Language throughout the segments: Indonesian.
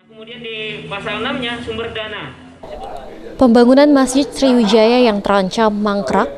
Kemudian di pasal 6-nya sumber dana. Pembangunan Masjid Sriwijaya yang terancam mangkrak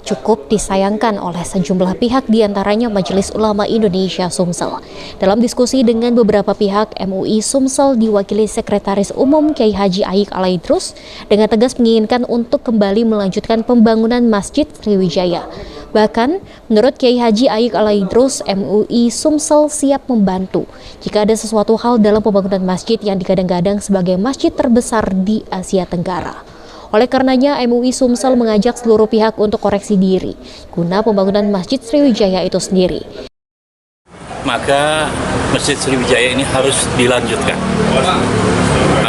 cukup disayangkan oleh sejumlah pihak, diantaranya Majelis Ulama Indonesia Sumsel. Dalam diskusi dengan beberapa pihak, MUI Sumsel diwakili Sekretaris Umum Kiai Haji Aik Alaidrus dengan tegas menginginkan untuk kembali melanjutkan pembangunan Masjid Sriwijaya. Bahkan, menurut Kiai Haji Aik Alaidrus, MUI Sumsel siap membantu jika ada sesuatu hal dalam pembangunan masjid yang digadang-gadang sebagai masjid terbesar di Asia Tenggara. Oleh karenanya, MUI Sumsel mengajak seluruh pihak untuk koreksi diri guna pembangunan Masjid Sriwijaya itu sendiri. Maka Masjid Sriwijaya ini harus dilanjutkan.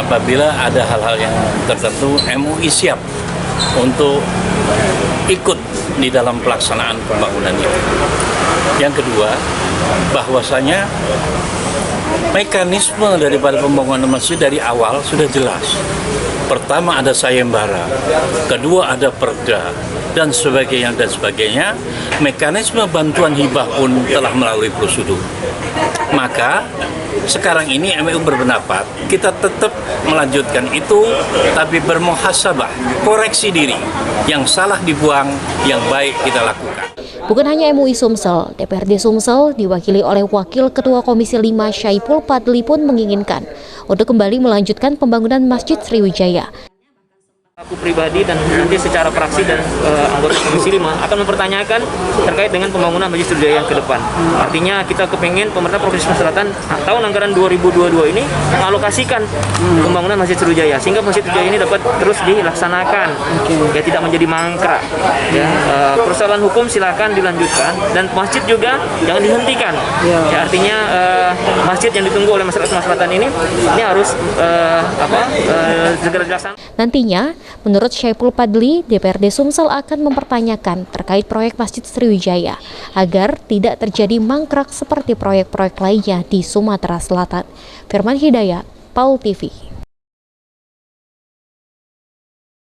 Apabila ada hal-hal yang tertentu, MUI siap untuk ikut di dalam pelaksanaan pembangunan itu. Yang kedua, bahwasanya mekanisme daripada pembangunan masjid dari awal sudah jelas. Pertama ada sayembara, kedua ada perda, dan sebagainya. Mekanisme bantuan hibah pun telah melalui prosedur. Maka sekarang ini MUI berpendapat kita tetap melanjutkan itu, tapi bermuhasabah, koreksi diri. Yang salah dibuang, yang baik kita lakukan. Bukan hanya MUI Sumsel, DPRD Sumsel diwakili oleh Wakil Ketua Komisi 5 Syaiful Padli pun menginginkan untuk kembali melanjutkan pembangunan Masjid Sriwijaya. Aku pribadi dan nanti secara fraksi dan anggota Komisi 5 akan mempertanyakan terkait dengan pembangunan Masjid Sriwijaya yang ke depan. Artinya kita kepengen pemerintah Provinsi Sumatera Selatan tahun anggaran 2022 ini mengalokasikan pembangunan Masjid Sriwijaya sehingga Masjid Sriwijaya ini dapat terus dilaksanakan, ya tidak menjadi mangkrak. Ya, persoalan hukum silakan dilanjutkan dan masjid juga jangan dihentikan. Ya, artinya masjid yang ditunggu oleh masyarakat Sumatera Selatan ini harus segera dilaksanakan. Nantinya, menurut Syaiful Padli, DPRD Sumsel akan mempertanyakan terkait proyek Masjid Sriwijaya agar tidak terjadi mangkrak seperti proyek-proyek lainnya di Sumatera Selatan. Firman Hidayat, PAUL TV.